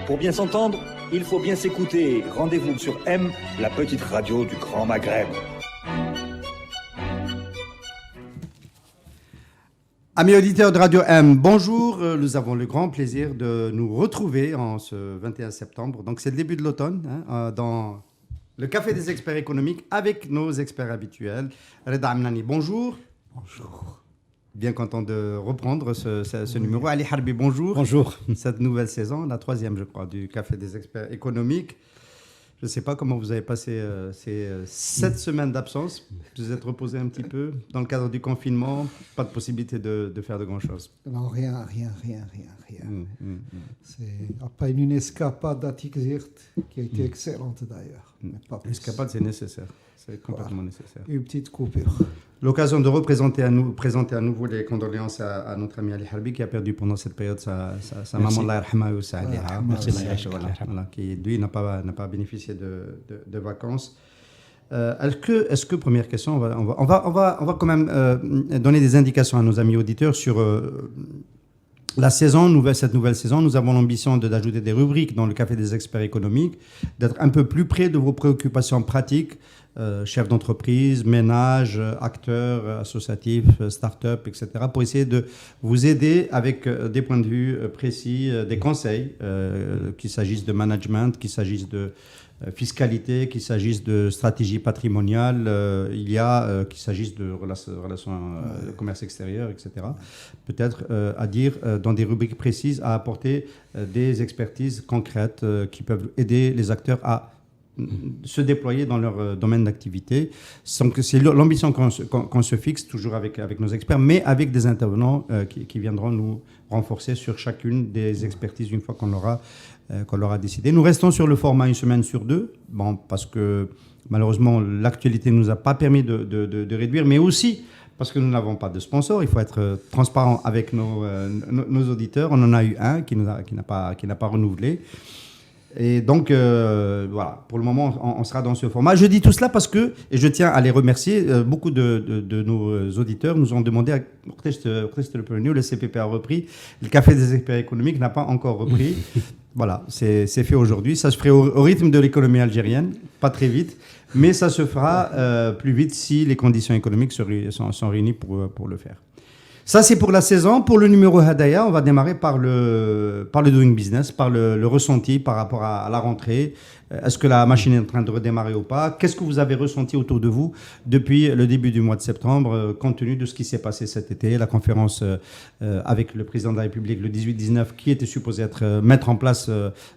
Pour bien s'entendre, il faut bien s'écouter. Rendez-vous sur M, la petite radio du Grand Maghreb. Amis auditeurs de Radio M, bonjour. Nous avons le grand plaisir de nous retrouver en ce 21 septembre. Donc c'est le début de l'automne, dans le Café des experts économiques avec nos experts habituels. Reda Amnani, bonjour. Bonjour. Bien content de reprendre ce numéro. Ali Harbi, bonjour. Bonjour. Cette nouvelle saison, la troisième, je crois, du Café des experts économiques. Je ne sais pas comment vous avez passé ces 7 semaines d'absence. Vous êtes reposé un petit peu dans le cadre du confinement. Pas de possibilité de faire de grand-chose. Non, rien. C'est pas une escapade à Tikzirt qui a été excellente d'ailleurs. L'escapade, c'est nécessaire. C'est complètement nécessaire. Une petite coupure. L'occasion de présenter à nouveau les condoléances à notre ami Ali Harbi qui a perdu pendant cette période sa maman, Allah yarhama wa sa'aliha. Merci, qui lui n'a pas bénéficié de vacances. Est-ce que première question, on va quand même donner des indications à nos amis auditeurs sur la saison, cette nouvelle saison. Nous avons l'ambition d'ajouter des rubriques dans le Café des experts économiques, d'être un peu plus près de vos préoccupations pratiques, chefs d'entreprise, ménages, acteurs associatifs, start-up, etc., pour essayer de vous aider avec des points de vue précis, des conseils, qu'il s'agisse de management, qu'il s'agisse de fiscalité, qu'il s'agisse de stratégie patrimoniale, qu'il s'agisse de relations commerce extérieur, etc. Peut-être à dire dans des rubriques précises, à apporter des expertises concrètes qui peuvent aider les acteurs à se déployer dans leur domaine d'activité. C'est l'ambition qu'on se fixe toujours avec nos experts, mais avec des intervenants qui viendront nous renforcer sur chacune des expertises une fois qu'on l'aura décidé. Nous restons sur le format une semaine sur deux, parce que malheureusement l'actualité ne nous a pas permis de réduire, mais aussi parce que nous n'avons pas de sponsor. Il faut être transparent avec nos auditeurs. On en a eu un qui n'a pas renouvelé. Et donc, voilà, pour le moment, on sera dans ce format. Je dis tout cela parce que, et je tiens à les remercier, beaucoup de nos auditeurs nous ont demandé, le CPP a repris, le Café des experts économiques n'a pas encore repris. Voilà, c'est fait aujourd'hui. Ça se ferait au rythme de l'économie algérienne, pas très vite, mais ça se fera plus vite si les conditions économiques sont réunies pour le faire. Ça, c'est pour la saison. Pour le numéro Hadaya, on va démarrer par le doing business, par le ressenti par rapport à la rentrée. Est-ce que la machine est en train de redémarrer ou pas? Qu'est-ce que vous avez ressenti autour de vous depuis le début du mois de septembre, compte tenu de ce qui s'est passé cet été, la conférence avec le président de la République le 18-19, qui était supposé mettre en place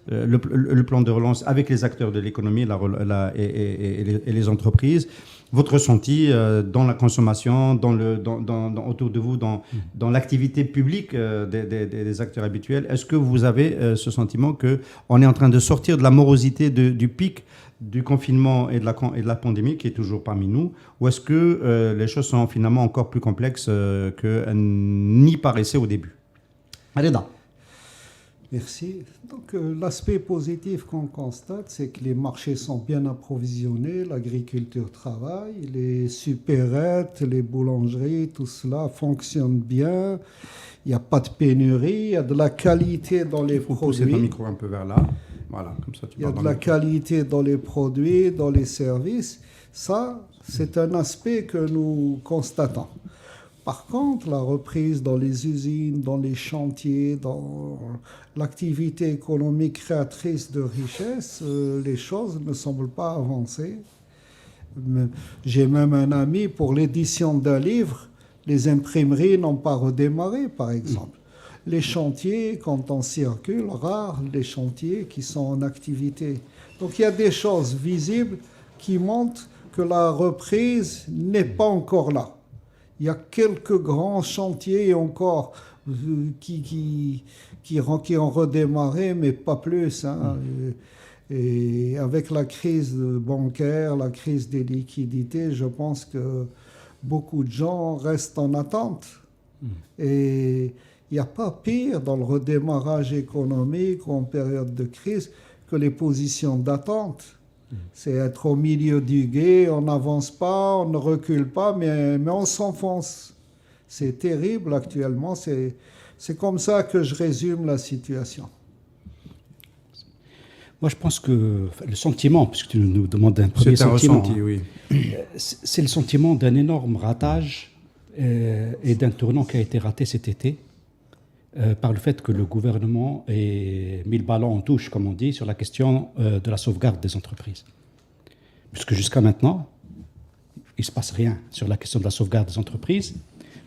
le plan de relance avec les acteurs de l'économie et les entreprises? Votre ressenti dans la consommation, autour de vous, dans l'activité publique des acteurs habituels. Est-ce que vous avez ce sentiment qu'on est en train de sortir de la morosité du pic du confinement et de la pandémie qui est toujours parmi nous, ou est-ce que les choses sont finalement encore plus complexes qu'elles n'y paraissaient au début? Reda. Merci. Donc l'aspect positif qu'on constate, c'est que les marchés sont bien approvisionnés, l'agriculture travaille, les supérettes, les boulangeries, tout cela fonctionne bien. Il n'y a pas de pénurie, il y a de la qualité dans les produits. Pousser ton micro un peu vers là. Voilà, comme ça tu il y a de la qualité dans les produits, dans les services. Ça, c'est un aspect que nous constatons. Par contre, la reprise dans les usines, dans les chantiers, dans l'activité économique créatrice de richesse, les choses ne semblent pas avancer. J'ai même un ami, pour l'édition d'un livre, les imprimeries n'ont pas redémarré, par exemple. Les chantiers, quand on circule, rares les chantiers qui sont en activité. Donc il y a des choses visibles qui montrent que la reprise n'est pas encore là. Il y a quelques grands chantiers encore qui ont redémarré, mais pas plus. Et avec la crise bancaire, la crise des liquidités, je pense que beaucoup de gens restent en attente. Et il n'y a pas pire dans le redémarrage économique ou en période de crise que les positions d'attente. C'est être au milieu du gué, on n'avance pas, on ne recule pas, mais on s'enfonce. C'est terrible actuellement, c'est comme ça que je résume la situation. Moi, je pense que le sentiment, puisque tu nous demandes un premier sentiment, ressenti, oui. C'est le sentiment d'un énorme ratage et d'un tournant qui a été raté cet été par le fait que le gouvernement ait mis le ballon en touche, comme on dit, sur la question de la sauvegarde des entreprises. Puisque jusqu'à maintenant, il ne se passe rien sur la question de la sauvegarde des entreprises,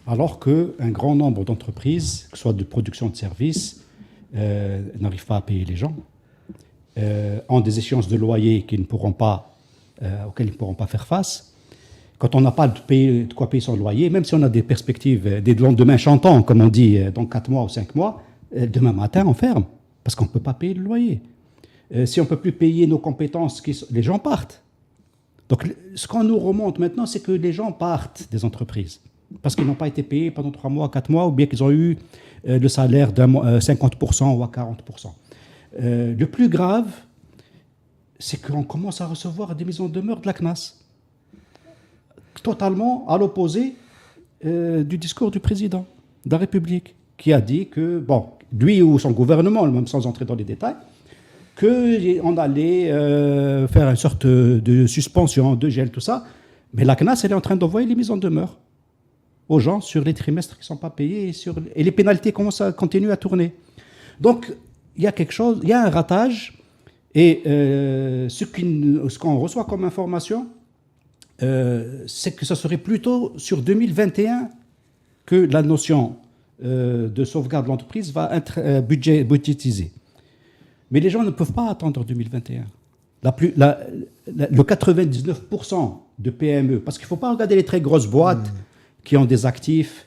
alors qu'un grand nombre d'entreprises, que ce soit de production de services, n'arrivent pas à payer les gens, ont des échéances de loyer qui ne pourront pas, auxquelles ils ne pourront pas faire face. Quand on n'a pas de quoi payer son loyer, même si on a des perspectives, des lendemains chantants, comme on dit, dans 4 mois ou 5 mois, demain matin, on ferme, parce qu'on ne peut pas payer le loyer. Si on ne peut plus payer nos compétences, les gens partent. Donc, ce qu'on nous remonte maintenant, c'est que les gens partent des entreprises, parce qu'ils n'ont pas été payés pendant 3 mois, 4 mois, ou bien qu'ils ont eu le salaire d'un 50% ou à 40%. Le plus grave, c'est qu'on commence à recevoir des mises en demeure de la CNAS, totalement à l'opposé du discours du président de la République, qui a dit que, bon, lui ou son gouvernement, même sans entrer dans les détails, qu'on allait faire une sorte de suspension, de gel, tout ça, mais la CNAS, elle est en train d'envoyer les mises en demeure aux gens sur les trimestres qui ne sont pas payés et les pénalités continuent à tourner. Donc, il y a quelque chose, il y a un ratage, et ce qu'on reçoit comme information, c'est que ça serait plutôt sur 2021 que la notion de sauvegarde de l'entreprise va être budgétisée. Mais les gens ne peuvent pas attendre 2021. Le 99% de PME, parce qu'il ne faut pas regarder les très grosses boîtes qui ont des actifs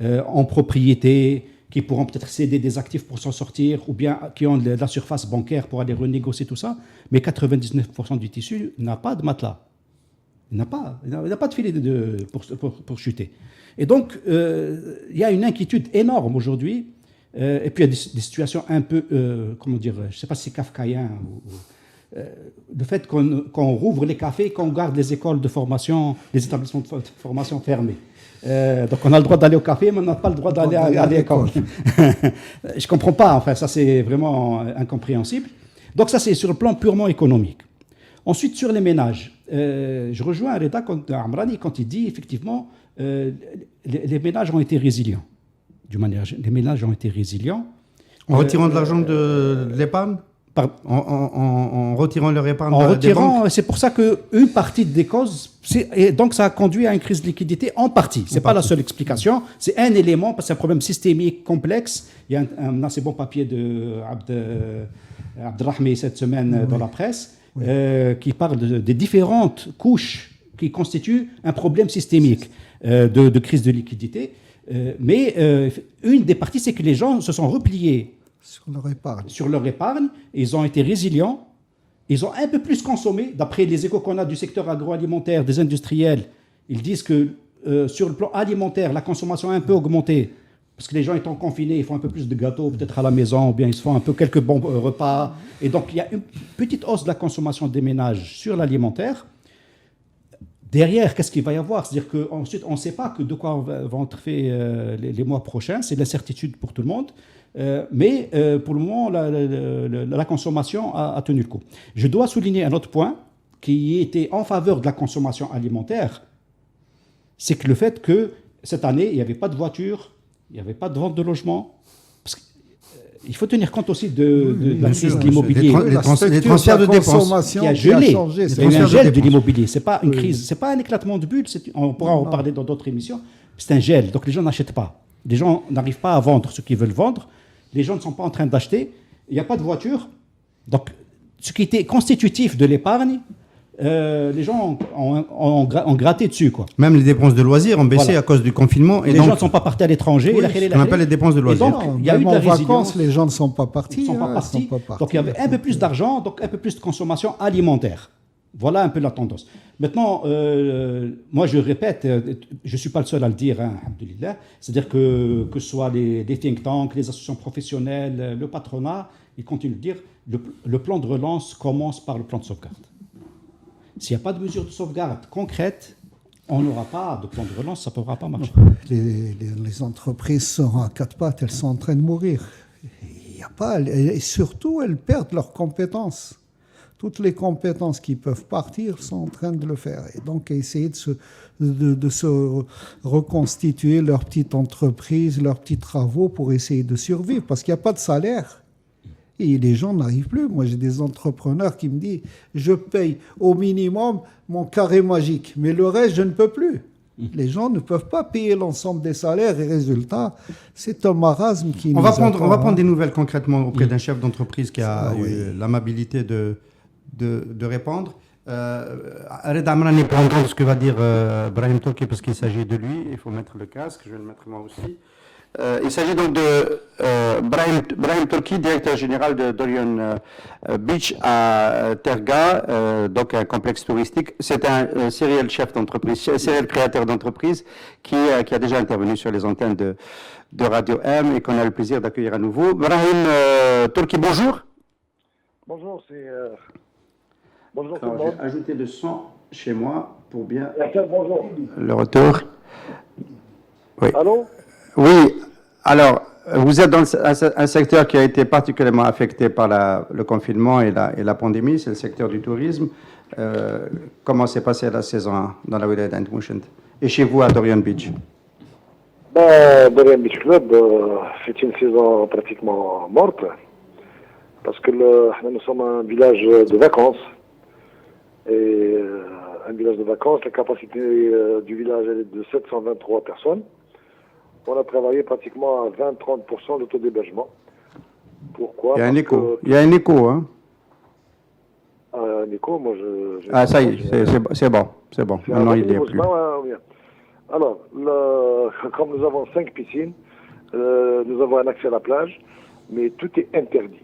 en propriété, qui pourront peut-être céder des actifs pour s'en sortir, ou bien qui ont de la surface bancaire pour aller renégocier tout ça, mais 99% du tissu n'a pas de matelas. Il n'a pas de filet pour chuter. Et donc, il y a une inquiétude énorme aujourd'hui, et puis il y a des situations un peu, comment dire, je ne sais pas si c'est kafkaïen, le fait qu'on rouvre les cafés, qu'on garde les écoles de formation, les établissements de formation fermés. Donc on a le droit d'aller au café, mais on n'a pas le droit d'aller à l'école. Je ne comprends pas, enfin ça c'est vraiment incompréhensible. Donc ça c'est sur le plan purement économique. Ensuite sur les ménages, je rejoins Reda Amrani quand il dit effectivement les ménages ont été résilients. Les ménages ont été résilients. En retirant de l'argent de l'épargne ? En retirant leur épargne des banques. C'est pour ça qu'une partie des causes, et donc ça a conduit à une crise de liquidité en partie. Ce n'est pas la seule explication, c'est un élément, parce que c'est un problème systémique complexe. Il y a un assez bon papier de Abdelrahmi cette semaine dans la presse qui parle des différentes couches qui constituent un problème systémique de crise de liquidité. Mais une des parties, c'est que les gens se sont repliés sur leur épargne, ils ont été résilients, ils ont un peu plus consommé. D'après les échos qu'on a du secteur agroalimentaire, des industriels, ils disent que sur le plan alimentaire, la consommation a un peu augmenté, parce que les gens étant confinés, ils font un peu plus de gâteaux peut-être à la maison, ou bien ils se font un peu quelques bons repas. Et donc il y a une petite hausse de la consommation des ménages sur l'alimentaire. Derrière, qu'est-ce qu'il va y avoir ? C'est-à-dire qu'ensuite, on ne sait pas de quoi vont être faits les mois prochains. C'est de l'incertitude pour tout le monde. Mais pour le moment, la consommation a tenu le coup. Je dois souligner un autre point qui était en faveur de la consommation alimentaire, c'est que le fait que cette année, il n'y avait pas de voitures, il n'y avait pas de vente de logement. Il faut tenir compte aussi de la crise de l'immobilier. Les transferts de dépenses qui a gelé. Il y a eu un gel de l'immobilier. Ce n'est pas une crise, ce n'est pas un éclatement de bulle, on pourra en parler dans d'autres émissions. C'est un gel, donc les gens n'achètent pas. Les gens n'arrivent pas à vendre ce qu'ils veulent vendre. Les gens ne sont pas en train d'acheter. Il n'y a pas de voiture. Donc, ce qui était constitutif de l'épargne, les gens ont gratté dessus, quoi. Même les dépenses de loisirs ont baissé à cause du confinement. Et les gens ne sont pas partis à l'étranger. On appelle les dépenses de loisirs. Et donc, il y a eu de la vacances, les gens ne sont pas partis. Donc, il y avait un peu plus d'argent, donc un peu plus de consommation alimentaire. Voilà un peu la tendance. Maintenant, moi je répète, je ne suis pas le seul à le dire, hein, alhamdoulilah, c'est-à-dire que ce soit les think tanks, les associations professionnelles, le patronat, ils continuent de dire le plan de relance commence par le plan de sauvegarde. S'il n'y a pas de mesure de sauvegarde concrète, on n'aura pas de plan de relance, ça ne pourra pas marcher. Les entreprises sont à quatre pattes, elles sont en train de mourir. Il y a pas, et surtout, elles perdent leurs compétences. toutes les compétences qui peuvent partir sont en train de le faire. Et donc, essayer de se reconstituer leur petite entreprise, leurs petits travaux pour essayer de survivre. Parce qu'il n'y a pas de salaire. Et les gens n'arrivent plus. Moi, j'ai des entrepreneurs qui me disent « Je paye au minimum mon carré magique, mais le reste, je ne peux plus. » Les gens ne peuvent pas payer l'ensemble des salaires et résultat, c'est un marasme qui on va prendre des nouvelles concrètement auprès d'un chef d'entreprise qui a eu l'amabilité de répondre. Arrête Amrani pour entendre ce que va dire Brahim Tourki parce qu'il s'agit de lui. Il faut mettre le casque, je vais le mettre moi aussi. Il s'agit donc de Brahim Tourki, directeur général de Dorian Beach à Terga, donc un complexe touristique. C'est un serial chef d'entreprise, serial créateur d'entreprise qui a déjà intervenu sur les antennes de Radio M et qu'on a le plaisir d'accueillir à nouveau. Brahim Tourki, bonjour. Bonjour, bonjour tout le Alors, monde. j'ai ajouté le son chez moi pour bien Bonjour. le retour. Oui. Allô? Oui, alors, vous êtes dans un secteur qui a été particulièrement affecté par le confinement et la pandémie, c'est le secteur du tourisme. Comment s'est passée la saison dans la wilaya d'Ain Mouchent et chez vous à Dorian Beach? Dorian Beach Club, c'est une saison pratiquement morte parce que nous sommes un village de vacances. Et un village de vacances, la capacité du village est de 723 personnes. On a travaillé pratiquement à 20-30% de taux d'hébergement. Pourquoi? Il y a un écho. Il y a un écho, hein? Un écho, moi Ah, ça y est, c'est bon. Maintenant, il n'y est plus. Alors, comme nous avons 5 piscines, nous avons un accès à la plage, mais tout est interdit.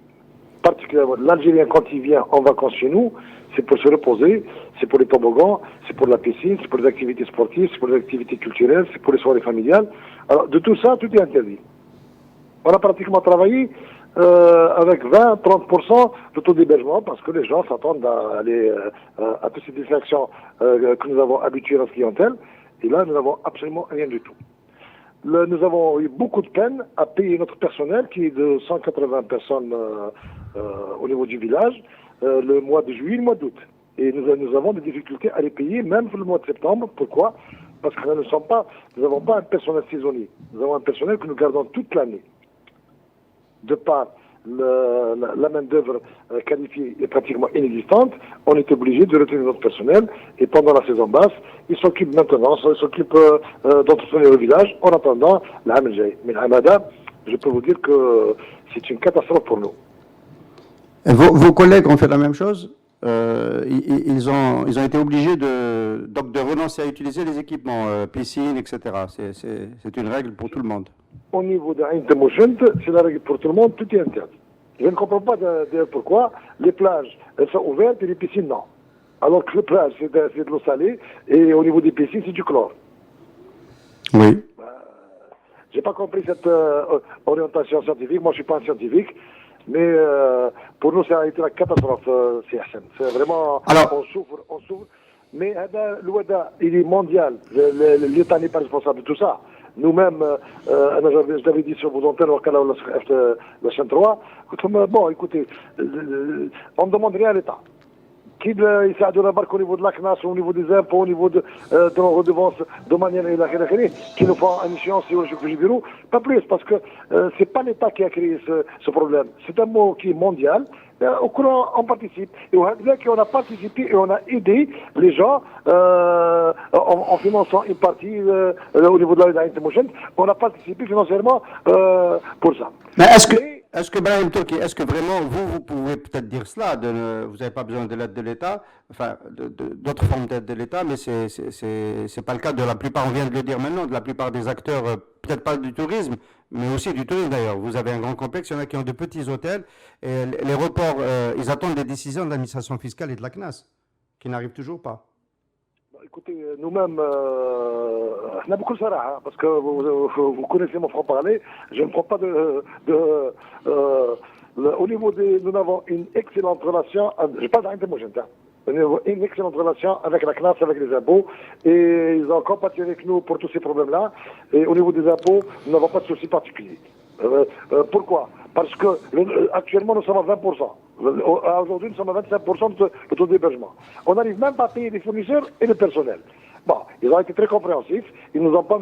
Particulièrement, l'Algérien, quand il vient en vacances chez nous, c'est pour se reposer, c'est pour les toboggans, c'est pour la piscine, c'est pour les activités sportives, c'est pour les activités culturelles, c'est pour les soirées familiales. Alors, de tout ça, tout est interdit. On a pratiquement travaillé avec 20-30% de taux d'hébergement parce que les gens s'attendent à aller à toutes ces distractions que nous avons habituées à notre clientèle. Et là, nous n'avons absolument rien du tout. Nous avons eu beaucoup de peine à payer notre personnel qui est de 180 personnes au niveau du village le mois de juillet et le mois d'août. Et nous avons des difficultés à les payer même pour le mois de septembre. Pourquoi? Parce que nous n'avons pas un personnel saisonnier. Nous avons un personnel que nous gardons toute l'année. De par la main-d'œuvre qualifiée est pratiquement inexistante, on est obligé de retenir notre personnel et pendant la saison basse, ils s'occupent maintenant, ils s'occupent d'entretenir le village en attendant la Hamel. Mais la Hamada, je peux vous dire que c'est une catastrophe pour nous. Et vos collègues ont fait la même chose? Ils ont été obligés de renoncer à utiliser les équipements, piscines, etc. C'est une règle pour tout le monde. Au niveau d'Ain Mouchent, c'est la règle pour tout le monde, tout est interdit. Je ne comprends pas pourquoi les plages elles sont ouvertes et les piscines non. Alors que les plages c'est de l'eau salée et au niveau des piscines c'est du chlore. Oui. J'ai pas compris cette orientation scientifique. Moi je suis pas un scientifique. Mais pour nous, ça a été la catastrophe, c'est Hassan. C'est vraiment, on souffre. Mais l'Ouada, il est mondial. L'État n'est pas responsable de tout ça. Nous-mêmes, je l'avais dit sur vos antennes, la chaîne 3, bon, écoutez, on ne demande rien à l'État. Qui يساعد la barque au niveau de la CNAS, au niveau des impôts, au niveau de nos redevances domaniales et la qui nous font une échéance sur le bureau, pas plus, parce que c'est pas l'État qui a créé ce problème. C'est un mot qui est mondial, auquel on participe. Et on a participé et on a aidé les gens en finançant une partie au niveau de la Mouchent. On a participé financièrement pour ça. Mais est-ce que Brahim Tourki, est-ce que vraiment vous pouvez peut-être dire cela, vous n'avez pas besoin de l'aide de l'État, enfin d'autres formes d'aide de l'État, mais c'est pas le cas de la plupart, on vient de le dire maintenant, de la plupart des acteurs, peut-être pas du tourisme, mais aussi du tourisme d'ailleurs. Vous avez un grand complexe, il y en a qui ont de petits hôtels, et les reports, ils attendent des décisions de l'administration fiscale et de la CNAS, qui n'arrivent toujours pas. Écoutez, nous-mêmes, on a beaucoup de sarah, parce que vous connaissez mon franc-parler, je ne prends pas au niveau nous avons une excellente relation, je parle d'Ain Mouchent, une excellente relation avec la CNAS, avec les impôts, et ils ont compati avec nous pour tous ces problèmes-là, et au niveau des impôts, nous n'avons pas de soucis particuliers. Pourquoi? Parce que actuellement nous sommes à 20%. Aujourd'hui, nous sommes à 25% de taux d'hébergement. On n'arrive même pas à payer les fournisseurs et le personnel. Bon, ils ont été très compréhensifs, ils nous ont pas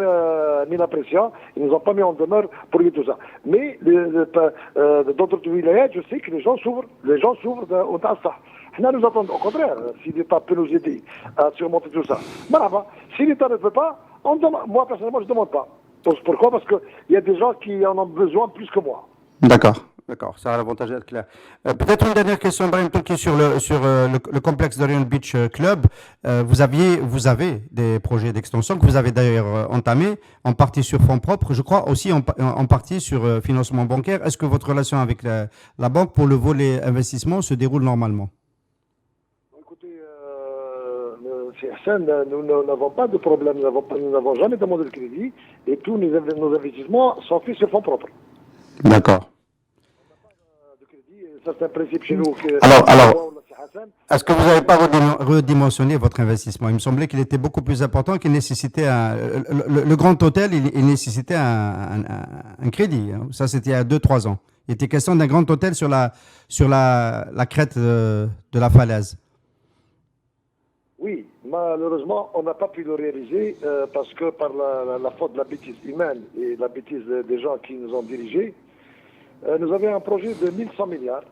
mis la pression, ils nous ont pas mis en demeure pour tout ça. Mais d'autres wilayas, je sais que les gens s'ouvrent au Tassa. Nous attendons, au contraire, si l'État peut nous aider à surmonter tout ça. Bravo. Si l'État ne peut pas, moi personnellement, je ne demande pas. Pourquoi? Parce qu'il y a des gens qui en ont besoin plus que moi. D'accord. D'accord, ça a l'avantage d'être clair. Peut-être une dernière question, Ibrahim Tourki, sur le complexe d'Orion Beach Club. Vous avez des projets d'extension que vous avez d'ailleurs entamés, en partie sur fonds propres, je crois aussi en partie sur financement bancaire. Est-ce que votre relation avec la banque pour le volet investissement se déroule normalement? Écoutez, c'est Hassan, nous n'avons pas de problème, nous n'avons jamais demandé de crédit et tous nos investissements sont faits sur fonds propres. D'accord. C'est un principe chez nous. Alors, est-ce que vous n'avez pas redimensionné votre investissement? Il me semblait qu'il était beaucoup plus important, qu'il nécessitait le grand hôtel, il nécessitait un crédit. Ça, c'était il y a 2-3 ans. Il était question d'un grand hôtel sur la crête de la falaise. Oui, malheureusement, on n'a pas pu le réaliser parce que par la faute de la bêtise humaine et la bêtise des gens qui nous ont dirigés, nous avions un projet de 1100 milliards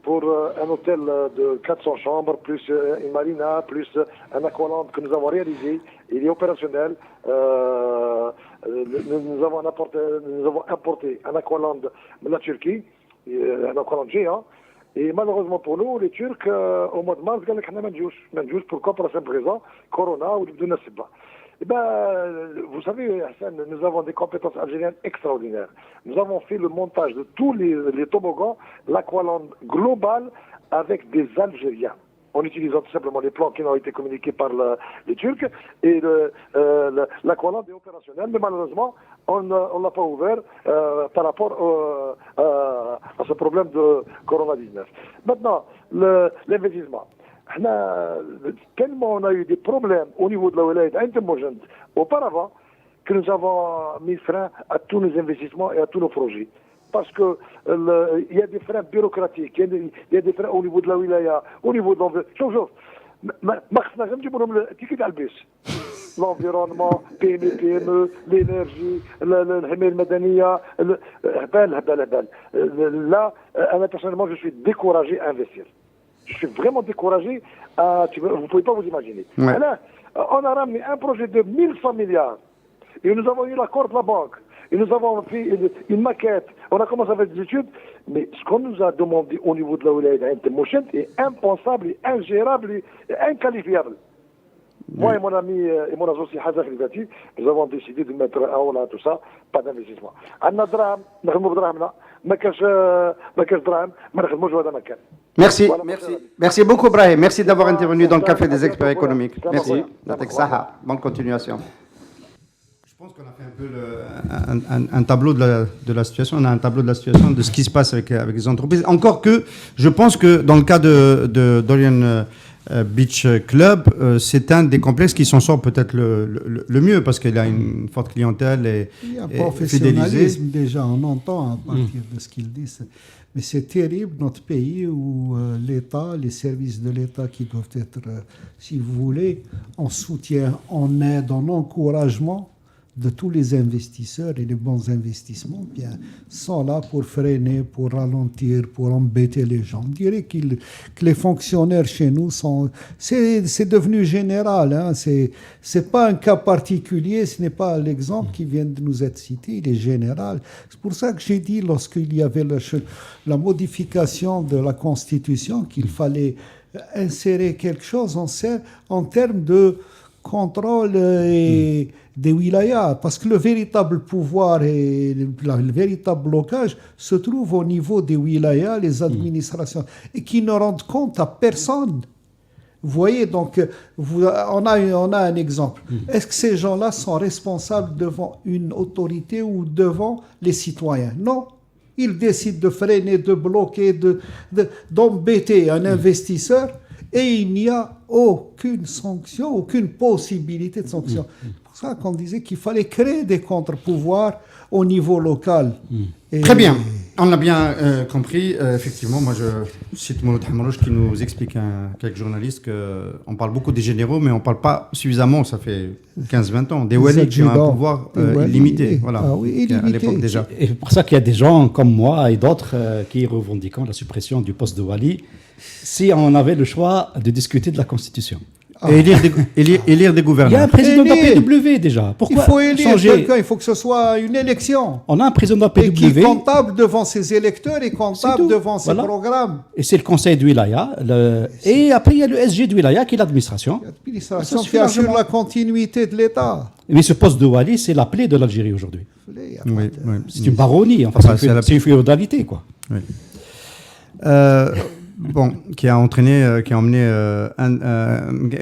pour un hôtel de 400 chambres, plus une marina, plus un aqualand que nous avons réalisé. Il est opérationnel. Nous avons importé un aqualand de la Turquie, un aqualand géant. Et malheureusement pour nous, les Turcs, au mois de mars, ils ont dit pourquoi? Pour la simple raison, Corona ou de Nassiba. Eh ben, vous savez, Hassan, nous avons des compétences algériennes extraordinaires. Nous avons fait le montage de tous les toboggans, l'aqualand global avec des Algériens, en utilisant tout simplement les plans qui ont été communiqués par les Turcs. Et l'aqualand est opérationnel, mais malheureusement, on ne l'a pas ouvert par rapport à ce problème de Corona-19. Maintenant, l'investissement. Tellement on a eu des problèmes au niveau de la Wilaya d'Intemogent auparavant que nous avons mis frein à tous nos investissements et à tous nos projets. Parce que il y a des freins bureaucratiques, il y a des freins au niveau de la Wilaya, au niveau de l'environnement. L'environnement, PME, l'énergie, l'Himel Madania, là, personnellement, je suis découragé à investir. Je suis vraiment découragé. Vous ne pouvez pas vous imaginer. Ouais. Alors, on a ramené un projet de 1100 milliards. Et nous avons eu l'accord de la banque. Et nous avons fait une maquette. On a commencé à faire des études. Mais ce qu'on nous a demandé au niveau de la Wilaya d'Intemogent est impensable, et ingérable et inqualifiable. Moi et mon ami et mon associé Hazak Rizati, nous avons décidé de mettre un haut là, tout ça, pas d'investissement. Merci, Voilà, merci beaucoup, Brahim. Merci d'avoir intervenu dans le Café des experts économiques. Merci. Bonne continuation. Je pense qu'on a fait un peu un tableau de la situation. On a un tableau de la situation, de ce qui se passe avec les entreprises. Encore que, je pense que dans le cas d'Orion Beach Club, c'est un des complexes qui s'en sort peut-être le mieux parce qu'il a une forte clientèle et il y a fidélisée. professionnalisme déjà, on entend à partir de ce qu'ils disent. Mais c'est terrible notre pays où l'État, les services de l'État qui doivent être, si vous voulez, en soutien, en aide, en encouragement de tous les investisseurs et les bons investissements, bien, sont là pour freiner, pour ralentir, pour embêter les gens. On dirait que les fonctionnaires chez nous sont... C'est devenu général, hein. C'est pas un cas particulier, ce n'est pas l'exemple qui vient de nous être cité, il est général. C'est pour ça que j'ai dit, lorsqu'il y avait la modification de la Constitution, qu'il fallait insérer quelque chose en termes de contrôle et des wilayas, parce que le véritable pouvoir et le véritable blocage se trouve au niveau des wilayas, les administrations, et qui ne rendent compte à personne. Vous voyez, donc, on a un exemple. Est-ce que ces gens-là sont responsables devant une autorité ou devant les citoyens? Non. Ils décident de freiner, de bloquer, d'embêter un investisseur, et il n'y a aucune sanction, aucune possibilité de sanction. C'est pour ça qu'on disait qu'il fallait créer des contre-pouvoirs au niveau local. Et Très bien. On l'a bien compris. Effectivement, moi, je cite Mouloud Hamrouche qui nous explique, quelques journalistes, qu'on parle beaucoup des généraux, mais on ne parle pas suffisamment, ça fait 15-20 ans, des walids qui ont un pouvoir illimité. Voilà, à l'époque déjà. Et c'est pour ça qu'il y a des gens comme moi et d'autres qui revendiquent la suppression du poste de wali si on avait le choix de discuter de la Constitution. Et élire des gouverneurs. Il y a un président de la PW déjà. Pourquoi il faut élire changer quelqu'un, il faut que ce soit une élection. On a un président de la PW. Et qui est comptable devant ses électeurs et comptable devant ses programmes. Et c'est le conseil de wilaya. Et après, il y a le SG de wilaya qui est l'administration. L'administration qui assure la continuité de l'État. Mais ce poste de wali, c'est la plaie de l'Algérie aujourd'hui. Oui. C'est une baronie, enfin, c'est une féodalité, quoi. Oui. Bon, qui a emmené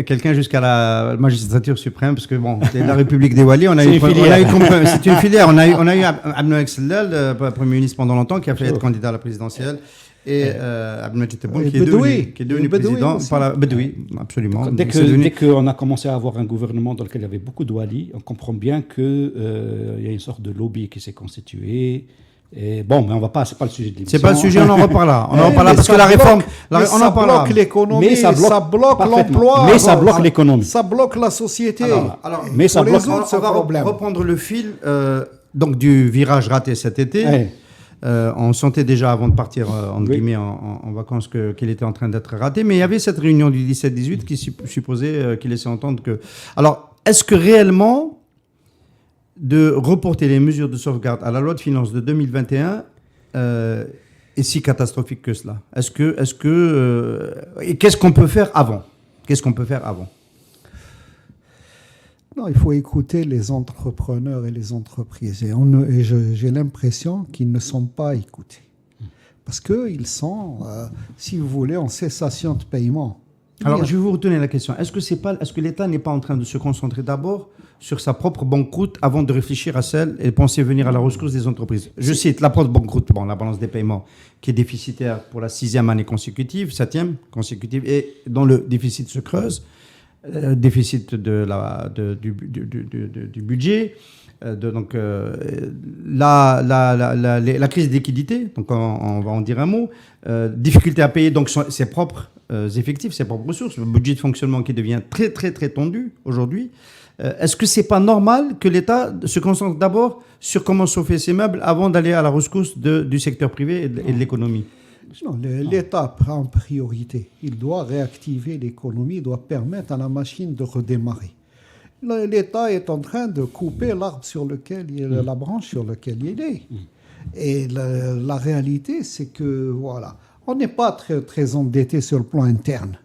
quelqu'un jusqu'à la magistrature suprême, parce que bon, la République des Walis, c'est une filière. On a eu Abdelmajid Sellal, Premier ministre pendant longtemps, qui a fait être candidat à la présidentielle, et Abdelmajid Tebboune, qui est devenu président par la Bedoui, absolument. Dès qu'on a commencé à avoir un gouvernement dans lequel il y avait beaucoup de Walis, on comprend bien qu'il y a une sorte de lobby qui s'est constitué. Et bon, mais on va pas, c'est pas le sujet de l'émission. C'est pas le sujet, on en reparlera. On en reparlera parce que la réforme, on en parlera. Bloque l'économie, mais ça bloque l'emploi. Mais ça bloque l'économie. Ça bloque la société. Alors, mais ça bloque. On va reprendre le fil donc du virage raté cet été. Ouais. On sentait déjà avant de partir entre guillemets en vacances qu'il était en train d'être raté. Mais il y avait cette réunion du 17-18 qui supposait, qui laissait entendre que. Alors, est-ce que réellement de reporter les mesures de sauvegarde à la loi de finances de 2021 est si catastrophique que cela? Et qu'est-ce qu'on peut faire avant? Non, il faut écouter les entrepreneurs et les entreprises. Et j'ai l'impression qu'ils ne sont pas écoutés. Parce qu'ils sont, si vous voulez, en cessation de paiement. Alors, je vais vous retourner la question. Est-ce que l'État n'est pas en train de se concentrer d'abord sur sa propre banqueroute avant de réfléchir à celle et de penser venir à la rescousse des entreprises? Je cite la propre banqueroute, la balance des paiements, qui est déficitaire pour la 6e année consécutive, 7e consécutive, et dont le déficit se creuse, déficit du budget. La crise de liquidité, donc on va en dire un mot, difficulté à payer donc ses propres effectifs, ses propres ressources, le budget de fonctionnement qui devient très très très tendu aujourd'hui. Est-ce que c'est pas normal que l'État se concentre d'abord sur comment sauver ses meubles avant d'aller à la rescousse du secteur privé et de l'économie? Non, l'État prend priorité. Il doit réactiver l'économie, il doit permettre à la machine de redémarrer. L'État est en train de couper l'arbre sur lequel la branche sur laquelle il est. Et la réalité, c'est que voilà, on n'est pas très, très endetté sur le plan interne.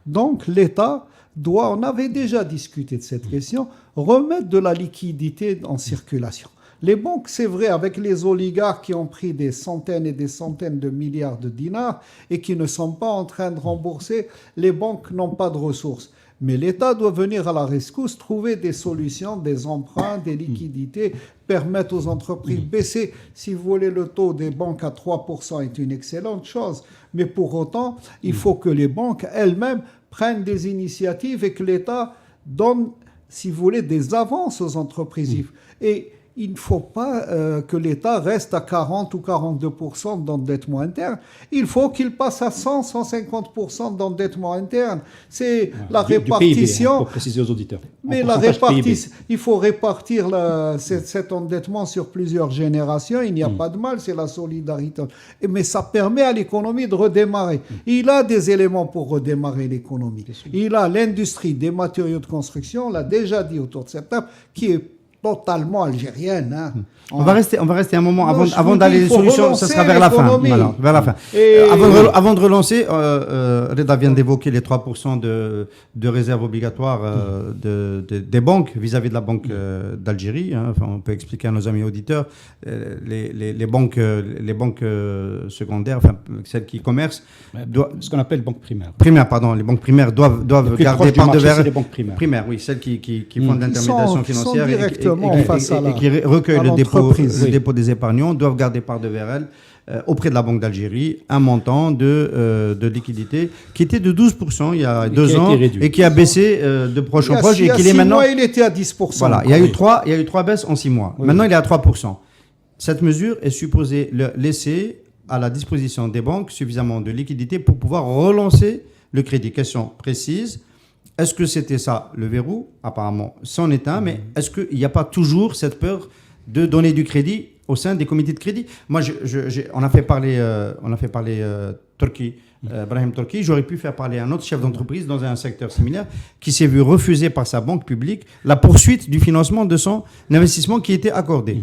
Donc l'État doit, on avait déjà discuté de cette question, remettre de la liquidité en circulation. Les banques, c'est vrai, avec les oligarques qui ont pris des centaines et des centaines de milliards de dinars et qui ne sont pas en train de rembourser, les banques n'ont pas de ressources. Mais l'État doit venir à la rescousse, trouver des solutions, des emprunts, des liquidités, permettre aux entreprises de baisser. Si vous voulez, le taux des banques à 3% est une excellente chose. Mais pour autant, il faut que les banques elles-mêmes prennent des initiatives et que l'État donne, si vous voulez, des avances aux entreprises. Et il ne faut pas que l'État reste à 40 ou 42% d'endettement interne. Il faut qu'il passe à 100, 150% d'endettement interne. C'est la répartition. PIB, pour préciser aux auditeurs. Mais la répartition, il faut répartir cet endettement sur plusieurs générations. Il n'y a pas de mal, c'est la solidarité. Mais ça permet à l'économie de redémarrer. Il a des éléments pour redémarrer l'économie. Il a l'industrie des matériaux de construction, on l'a déjà dit autour de cette table, qui est totalement algérienne. Hein. On va rester un moment avant d'aller les solutions, ça sera vers la fin. Voilà, vers la fin. Avant de relancer, Reda vient d'évoquer les 3% de réserve obligatoire des banques vis-à-vis de la Banque d'Algérie. Hein. Enfin, on peut expliquer à nos amis auditeurs, les banques secondaires, enfin celles qui commercent, ce qu'on appelle banques primaires. Les banques primaires doivent garder part de verre. Les banques primaires, oui, celles qui font de l'intermédiation financière et qui recueillent le dépôt des épargnants, doivent garder part de vers elles auprès de la Banque d'Algérie un montant de liquidité qui était de 12% il y a 2 ans et qui a baissé de proche en proche. Il y a 6 mois, il était à 10%. Voilà, il y a eu 3 baisses en 6 mois. Oui. Maintenant, il est à 3%. Cette mesure est supposée laisser à la disposition des banques suffisamment de liquidités pour pouvoir relancer le crédit. Question précise. Est-ce que c'était ça le verrou? Apparemment, c'en est un, mais est-ce qu'il n'y a pas toujours cette peur de donner du crédit au sein des comités de crédit? Moi, on a fait parler Turquie, Brahim Turki. J'aurais pu faire parler un autre chef d'entreprise dans un secteur similaire qui s'est vu refuser par sa banque publique la poursuite du financement de son investissement qui était accordé.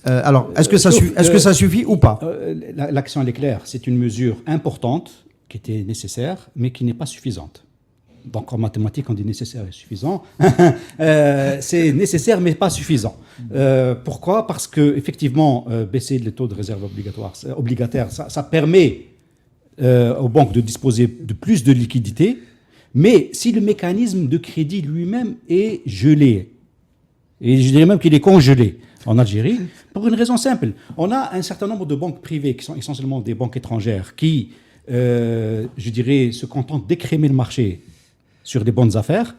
Alors, est-ce que ça suffit ou pas? L'action, elle est claire. C'est une mesure importante qui était nécessaire, mais qui n'est pas suffisante. Donc en mathématiques, on dit nécessaire et suffisant. C'est nécessaire, mais pas suffisant. Pourquoi? Parce qu'effectivement, baisser les taux de réserve obligataires, ça permet aux banques de disposer de plus de liquidités, mais si le mécanisme de crédit lui-même est gelé, et je dirais même qu'il est congelé en Algérie, pour une raison simple. On a un certain nombre de banques privées, qui sont essentiellement des banques étrangères, qui, je dirais, se contentent d'écrémer le marché sur des bonnes affaires,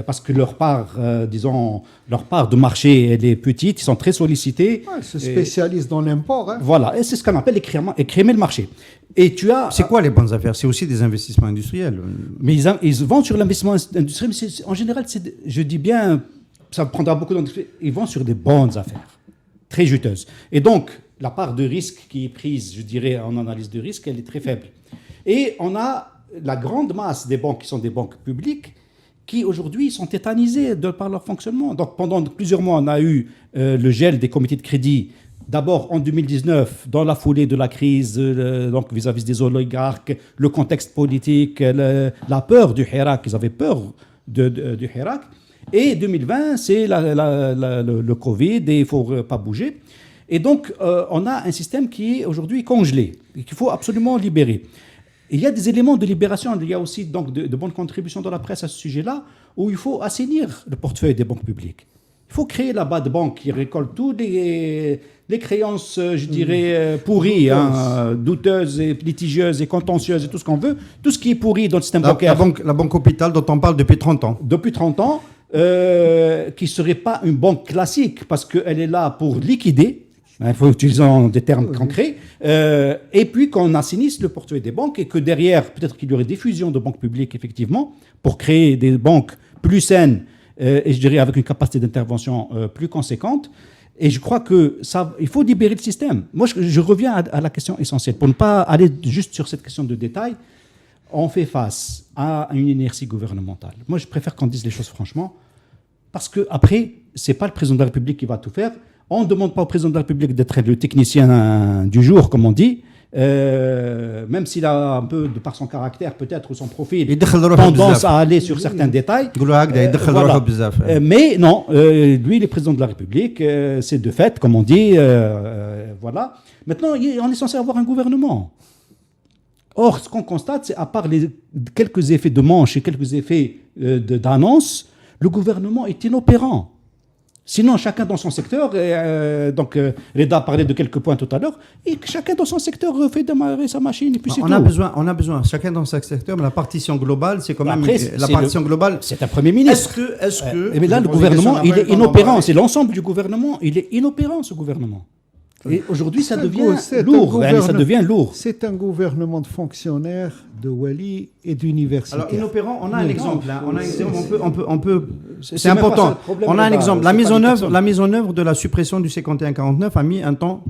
parce que leur part de marché, elle est petite, ils sont très sollicités. Ouais, ils se spécialisent dans l'import. Hein. Voilà, et c'est ce qu'on appelle écrémer le marché. Et tu as... C'est quoi les bonnes affaires? C'est aussi des investissements industriels. Mais ils vendent sur l'investissement industriel, mais en général, je dis bien, ça prendra beaucoup d'industrie, ils vendent sur des bonnes affaires, très juteuses. Et donc, la part de risque qui est prise, je dirais, en analyse de risque, elle est très faible. Et on a la grande masse des banques qui sont des banques publiques qui aujourd'hui sont tétanisées par leur fonctionnement. Donc pendant plusieurs mois, on a eu le gel des comités de crédit. D'abord en 2019, dans la foulée de la crise, donc vis-à-vis des oligarques, le contexte politique, la peur du Hirak, ils avaient peur du Hirak. Et 2020, c'est le Covid et il ne faut pas bouger. Et donc on a un système qui est aujourd'hui congelé et qu'il faut absolument libérer. Il y a des éléments de libération, il y a aussi donc de bonnes contributions dans la presse à ce sujet-là, où il faut assainir le portefeuille des banques publiques. Il faut créer la bad bank qui récolte toutes les créances, je dirais, pourries, douteuses et litigieuses et contentieuses et tout ce qu'on veut, tout ce qui est pourri dans le système bancaire. La banque Hôpital dont on parle depuis 30 ans. Depuis 30 ans, qui ne serait pas une banque classique, parce qu'elle est là pour liquider. Il faut utiliser des termes concrets. Et puis qu'on assainisse le portefeuille des banques et que derrière, peut-être qu'il y aurait des fusions de banques publiques, effectivement, pour créer des banques plus saines et je dirais avec une capacité d'intervention plus conséquente. Et je crois qu'il faut libérer le système. Moi, je reviens à la question essentielle. Pour ne pas aller juste sur cette question de détail, on fait face à une inertie gouvernementale. Moi, je préfère qu'on dise les choses franchement, parce qu'après, ce n'est pas le président de la République qui va tout faire. On ne demande pas au président de la République d'être le technicien du jour, comme on dit, même s'il a un peu, de par son caractère, peut-être, ou son profil, tendance à aller sur certains détails. Voilà. Mais non, lui, il est président de la République, c'est de fait, comme on dit. Voilà. Maintenant, on est censé avoir un gouvernement. Or, ce qu'on constate, c'est à part quelques effets de manche et quelques effets d'annonce, le gouvernement est inopérant. Sinon, chacun dans son secteur, donc Reda parlait de quelques points tout à l'heure, et chacun dans son secteur fait démarrer sa machine, et puis c'est tout. On a besoin, chacun dans son secteur, mais la partition globale, c'est quand même... globale... C'est un Premier ministre. Est-ce que mais là, le gouvernement, il est inopérant. C'est l'ensemble du gouvernement. Il est inopérant, ce gouvernement. Et aujourd'hui, ça devient lourd. C'est un gouvernement de fonctionnaires, de Wali et d'universitaires. Alors, inopérant, on a un exemple. On peut c'est important. On a un exemple. La mise en œuvre de la suppression du C41-49 a mis un temps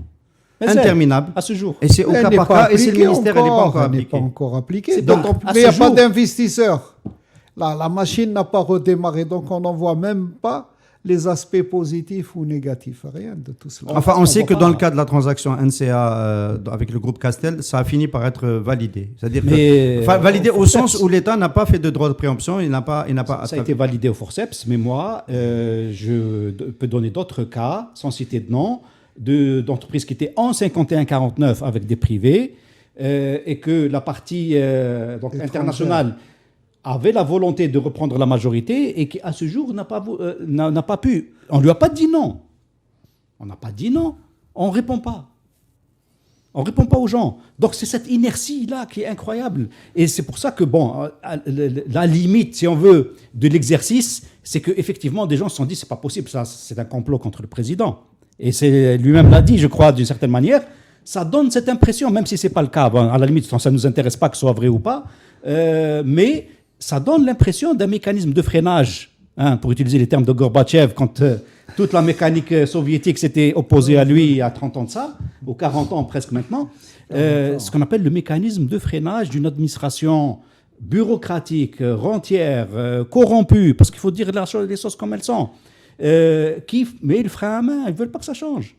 interminable. À ce jour. Et c'est au cas par cas. Et c'est le ministère, elle n'est pas encore appliquée. Mais il n'y a pas d'investisseurs. La machine n'a pas redémarré. Donc, on n'en voit même pas les aspects positifs ou négatifs, rien de tout cela. Enfin, on sait que dans le cas de la transaction NCA avec le groupe Castel, ça a fini par être validé. C'est-à-dire validé au sens où l'État n'a pas fait de droit de préemption, ça a été validé au forceps, mais moi, je peux donner d'autres cas, sans citer de nom, d'entreprises qui étaient en 51-49 avec des privés, et que la partie internationale avait la volonté de reprendre la majorité et qui, à ce jour, n'a pas pu. On ne lui a pas dit non. On n'a pas dit non. On ne répond pas. On ne répond pas aux gens. Donc, c'est cette inertie-là qui est incroyable. Et c'est pour ça que, la limite, si on veut, de l'exercice, c'est qu'effectivement, des gens se sont dit, c'est pas possible, ça, c'est un complot contre le président. et c'est lui-même l'a dit, je crois, d'une certaine manière, ça donne cette impression, même si ce n'est pas le cas, bon, à la limite, ça ne nous intéresse pas que ce soit vrai ou pas, mais ça donne l'impression d'un mécanisme de freinage, hein, pour utiliser les termes de Gorbatchev, quand toute la mécanique soviétique s'était opposée à lui il y a 30 ans de ça, ou 40 ans presque maintenant, ce qu'on appelle le mécanisme de freinage d'une administration bureaucratique, rentière, corrompue, parce qu'il faut dire les choses comme elles sont, qui met le frein à main, ils ne veulent pas que ça change.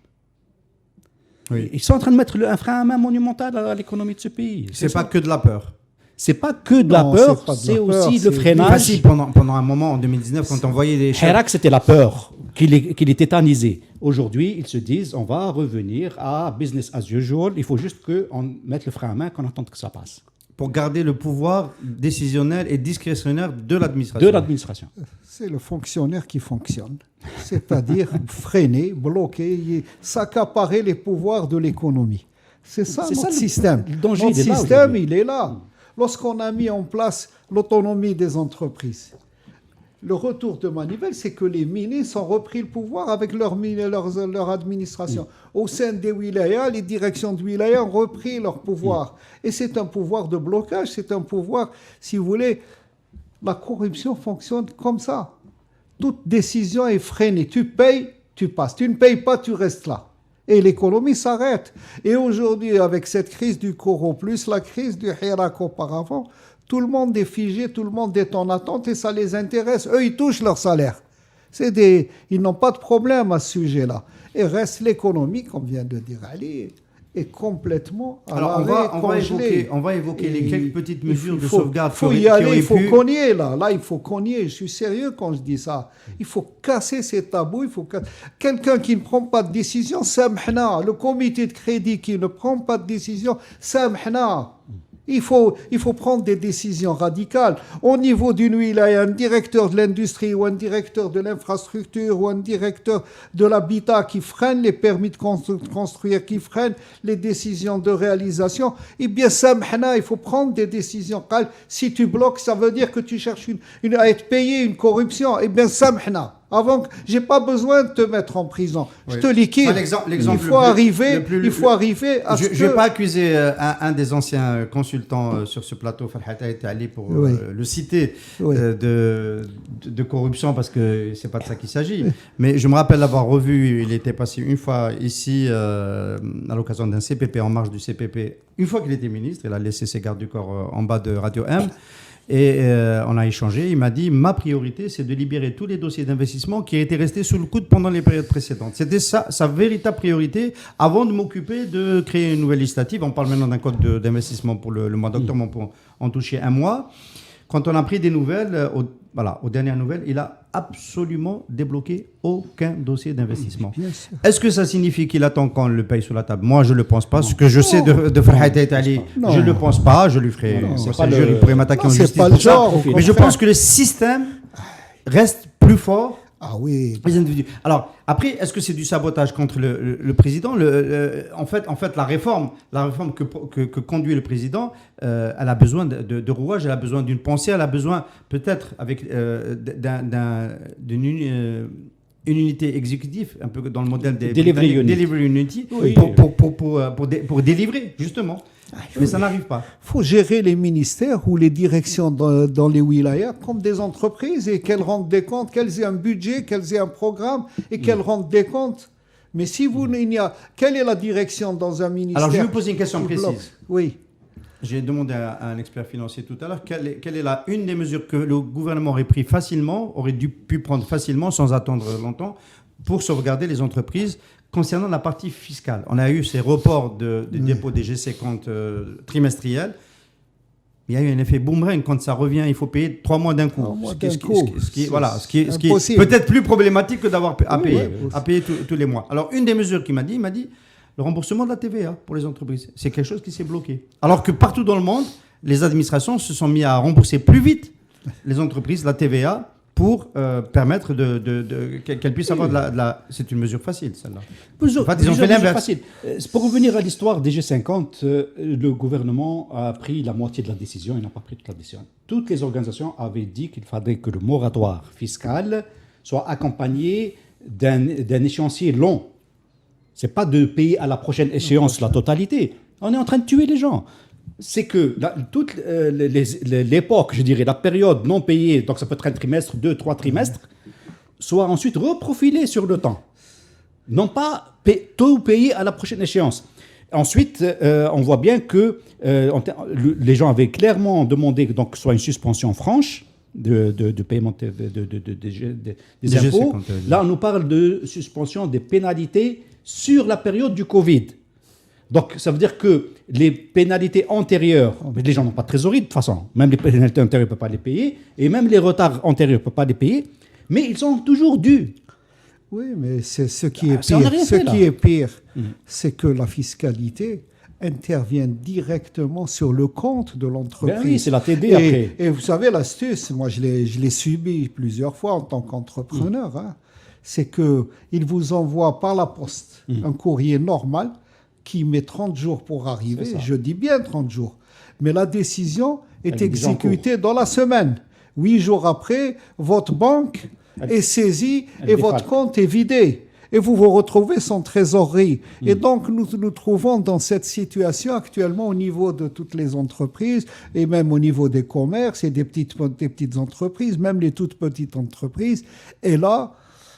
Oui. Ils sont en train de mettre un frein à main monumental à l'économie de ce pays. C'est pas que de la peur. C'est pas que de la peur, c'est aussi le freinage. Facile pendant un moment en 2019, quand on voyait les Hirak, c'était la peur qu'il est tétanisé. Aujourd'hui, ils se disent on va revenir à business as usual, il faut juste qu'on mette le frein à main, qu'on attende que ça passe. Pour garder le pouvoir décisionnel et discrétionnaire de l'administration. De l'administration. C'est le fonctionnaire qui fonctionne. C'est-à-dire freiner, bloquer, s'accaparer les pouvoirs de l'économie. C'est ça notre système. Notre système, il est là. Lorsqu'on a mis en place l'autonomie des entreprises, le retour de manivelle, c'est que les ministres ont repris le pouvoir avec leur administration. Au sein des wilayas, les directions de wilayas ont repris leur pouvoir. Et c'est un pouvoir de blocage, c'est un pouvoir, si vous voulez, la corruption fonctionne comme ça. Toute décision est freinée. Tu payes, tu passes. Tu ne payes pas, tu restes là. Et l'économie s'arrête. Et aujourd'hui, avec cette crise du Coro plus la crise du Hirak auparavant, tout le monde est figé, tout le monde est en attente et ça les intéresse. Eux, ils touchent leur salaire. Ils n'ont pas de problème à ce sujet-là. Et reste l'économie, comme vient de dire Ali, est complètement à l'arrêt, congelée. On va évoquer les quelques petites mesures de sauvegarde. Il faut cogner là. Là, il faut cogner. Je suis sérieux quand je dis ça. Il faut casser ces tabous. Quelqu'un qui ne prend pas de décision, samhna. Le comité de crédit qui ne prend pas de décision, samhna. Il faut prendre des décisions radicales. Au niveau d'une wilaya, un directeur de l'industrie ou un directeur de l'infrastructure ou un directeur de l'habitat qui freine les permis de construire, qui freine les décisions de réalisation, eh bien, samhna, il faut prendre des décisions. Si tu bloques, ça veut dire que tu cherches à être payé, une corruption. Eh bien, samhna. Avant, j'ai pas besoin de te mettre en prison. Oui. Je te liquide. Il faut arriver à ce que... Je vais pas accuser un des anciens consultants sur ce plateau, Farhat Ali, pour le citer de corruption, parce que c'est pas de ça qu'il s'agit. Mais je me rappelle l'avoir revu. Il était passé une fois ici à l'occasion d'un CPP, en marge du CPP. Une fois qu'il était ministre, il a laissé ses gardes du corps en bas de Radio M. Et on a échangé. Il m'a dit, ma priorité, c'est de libérer tous les dossiers d'investissement qui étaient restés sous le coude pendant les périodes précédentes. C'était ça, sa véritable priorité, avant de m'occuper de créer une nouvelle législative. On parle maintenant d'un code d'investissement pour le mois d'octobre, pour en toucher un mois. Quand on a pris des nouvelles, aux dernières nouvelles, il a absolument débloqué aucun dossier d'investissement. Est-ce que ça signifie qu'il attend qu'on le paye sur la table? Moi, je ne le pense pas. Ce que je sais de Farhat Ali, je ne le pense pas. Je lui ferai... il pourrait m'attaquer en justice pour ça. Mais je pense que le système reste plus fort. Ah oui. Les individus. Alors, après, est-ce que c'est du sabotage contre le président? En fait, la réforme que conduit le président, elle a besoin de rouage, elle a besoin d'une pensée, elle a besoin peut-être avec d'une unité exécutive, un peu dans le modèle des Delivery Unity, oui, pour délivrer, justement. Mais ça n'arrive pas. Il faut gérer les ministères ou les directions dans les wilayas comme des entreprises et qu'elles rendent des comptes, qu'elles aient un budget, qu'elles aient un programme et qu'elles rendent des comptes. Mais si quelle est la direction dans un ministère? Alors je vais vous poser une question précise. Oui. J'ai demandé à un expert financier tout à l'heure quelle est une des mesures que le gouvernement aurait pu prendre facilement sans attendre longtemps pour sauvegarder les entreprises. Concernant la partie fiscale, on a eu ces reports de dépôt des G50 trimestriels. Il y a eu un effet boomerang. Quand ça revient, il faut payer 3 mois d'un coup. Ce qui est peut-être plus problématique que d'avoir à payer tous les mois. Alors, une des mesures qu'il m'a dit le remboursement de la TVA pour les entreprises. C'est quelque chose qui s'est bloqué. Alors que partout dans le monde, les administrations se sont mis à rembourser plus vite les entreprises, la TVA, pour permettre qu'elles puissent avoir de la... C'est une mesure facile, celle-là. En fait, ils ont fait l'inverse. Pour revenir à l'histoire des G50, le gouvernement a pris la moitié de la décision, il n'a pas pris toute la décision. Toutes les organisations avaient dit qu'il fallait que le moratoire fiscal soit accompagné d'un échéancier long. C'est pas de payer à la prochaine échéance la totalité. On est en train de tuer les gens. C'est que toute l'époque, je dirais, la période non payée, donc ça peut être un trimestre, 2, 3 trimestres, soit ensuite reprofilée sur le temps. Non pas tout payer à la prochaine échéance. Ensuite, on voit bien que les gens avaient clairement demandé donc, soit une suspension franche de paiement des impôts. Là, on nous parle de suspension des pénalités sur la période du Covid. Donc, ça veut dire que les pénalités antérieures, les gens n'ont pas de trésorerie de toute façon, même les pénalités antérieures ne peuvent pas les payer, et même les retards antérieurs ne peuvent pas les payer, mais ils sont toujours dus. Oui, mais c'est ce qui est pire. Ce qui est pire, c'est que la fiscalité intervient directement sur le compte de l'entreprise. Ben oui, c'est la TD après. Et vous savez, l'astuce, moi je l'ai subi plusieurs fois en tant qu'entrepreneur, c'est qu'il vous envoie par la poste un courrier normal qui met 30 jours pour arriver. Je dis bien 30 jours. Mais la décision est exécutée dans la semaine. 8 jours après, votre banque est saisie et votre compte est vidé. Et vous vous retrouvez sans trésorerie. Et donc, nous nous trouvons dans cette situation actuellement au niveau de toutes les entreprises et même au niveau des commerces et des petites entreprises, même les toutes petites entreprises. Et là,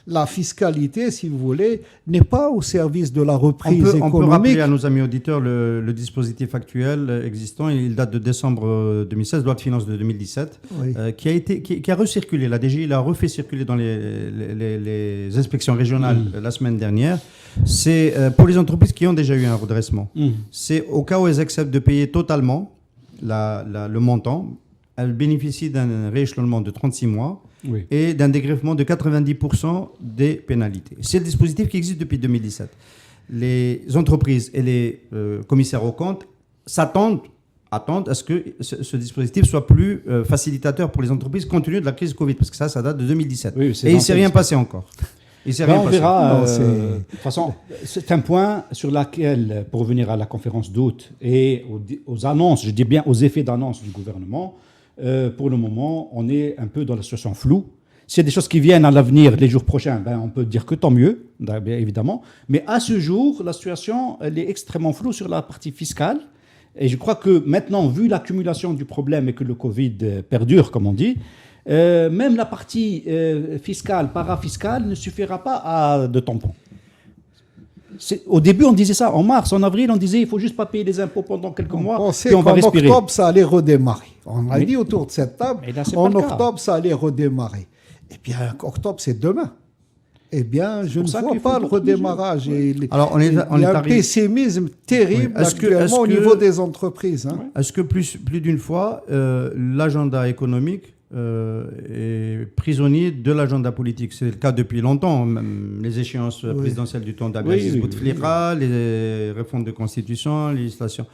la fiscalité, si vous voulez, n'est pas au service de la reprise économique. On peut rappeler à nos amis auditeurs le dispositif actuel existant. Il date de décembre 2016, loi de finances de 2017, qui a recirculé. La DGI l'a refait circuler dans les inspections régionales la semaine dernière. C'est pour les entreprises qui ont déjà eu un redressement. C'est au cas où elles acceptent de payer totalement le montant, elles bénéficient d'un rééchelonnement de 36 mois. Et d'un dégrèvement de 90% des pénalités. C'est le dispositif qui existe depuis 2017. Les entreprises et les commissaires aux comptes attendent à ce que ce dispositif soit plus facilitateur pour les entreprises compte tenu de la crise Covid, parce que ça date de 2017. Et il ne s'est rien passé encore. On verra. De toute façon, c'est un point sur lequel, pour revenir à la conférence d'août et aux annonces, je dis bien aux effets d'annonce du gouvernement, pour le moment, on est un peu dans la situation floue. S'il y a des choses qui viennent à l'avenir, les jours prochains, on peut dire que tant mieux, bien évidemment. Mais à ce jour, la situation elle est extrêmement floue sur la partie fiscale. Et je crois que maintenant, vu l'accumulation du problème et que le Covid perdure, comme on dit, même la partie fiscale, parafiscale, ne suffira pas de tampon. Au début, on disait ça. En mars, en avril, on disait il ne faut juste pas payer les impôts pendant quelques mois, puis on va respirer. En octobre, ça allait redémarrer. On a dit autour de cette table, en octobre, ça allait redémarrer. Eh bien, octobre, c'est demain. Eh bien, je ne vois pas le redémarrage. Alors, il y a un pessimisme terrible actuellement au niveau des entreprises. Est-ce que plus d'une fois, l'agenda économique est prisonnier de l'agenda politique? C'est le cas depuis longtemps. Même les échéances présidentielles du temps d'Abdelaziz Bouteflika, les réformes de constitution, législation.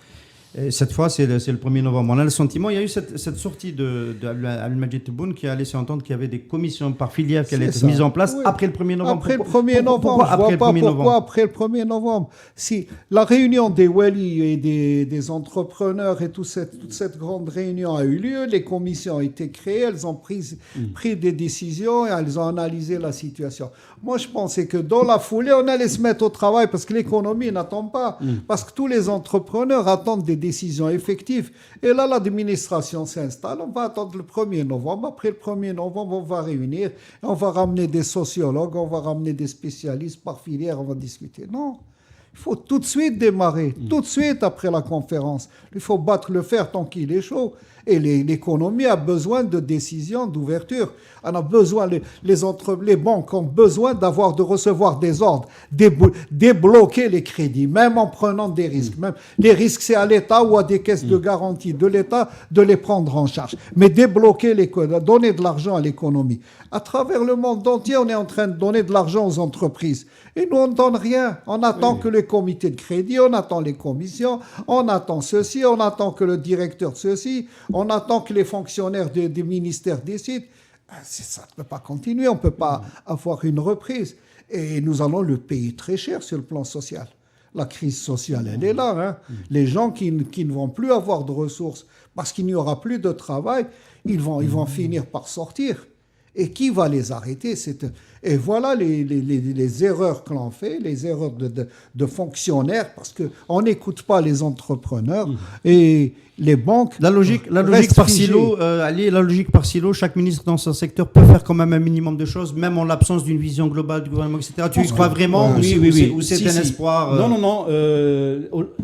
Et cette fois, c'est le 1er novembre. On a le sentiment, il y a eu cette sortie d'Abdelmajid Tebboune qui a laissé entendre qu'il y avait des commissions par filière qui allaient être mises en place après le 1er novembre. Après le 1er novembre, je ne vois pas pourquoi après le 1er novembre. Si la réunion des Wali et des entrepreneurs et toute cette grande réunion a eu lieu, les commissions ont été créées, elles ont pris des décisions et elles ont analysé la situation. Moi, je pensais que dans la foulée, on allait se mettre au travail parce que l'économie n'attend pas. Parce que tous les entrepreneurs attendent des décisions effectives. Et là, l'administration s'installe. On va attendre le 1er novembre. Après le 1er novembre, on va réunir. On va ramener des sociologues, on va ramener des spécialistes par filière, on va discuter. Non. Il faut tout de suite démarrer, tout de suite après la conférence. Il faut battre le fer tant qu'il est chaud. Et l'économie a besoin de décisions, d'ouverture. On a besoin, les banques ont besoin de recevoir des ordres, débloquer les crédits, même en prenant des risques. Même les risques, c'est à l'État ou à des caisses de garantie de l'État de les prendre en charge. Mais débloquer, donner de l'argent à l'économie. À travers le monde entier, on est en train de donner de l'argent aux entreprises. Et nous, on ne donne rien. On attend que les comités de crédit, on attend les commissions, on attend ceci, on attend que le directeur de ceci, on attend que les fonctionnaires des ministères décident. Ça ne peut pas continuer, on ne peut pas avoir une reprise. Et nous allons le payer très cher sur le plan social. La crise sociale, elle est là. Les gens qui ne vont plus avoir de ressources parce qu'il n'y aura plus de travail, ils vont finir par sortir. Et qui va les arrêter? Et voilà les erreurs que l'on fait, les erreurs de fonctionnaires, parce qu'on n'écoute pas les entrepreneurs et les banques. La logique par silo, Ali, la logique par silo, chaque ministre dans son secteur peut faire quand même un minimum de choses, même en l'absence d'une vision globale du gouvernement, etc. Tu y crois vraiment ou c'est un espoir Non.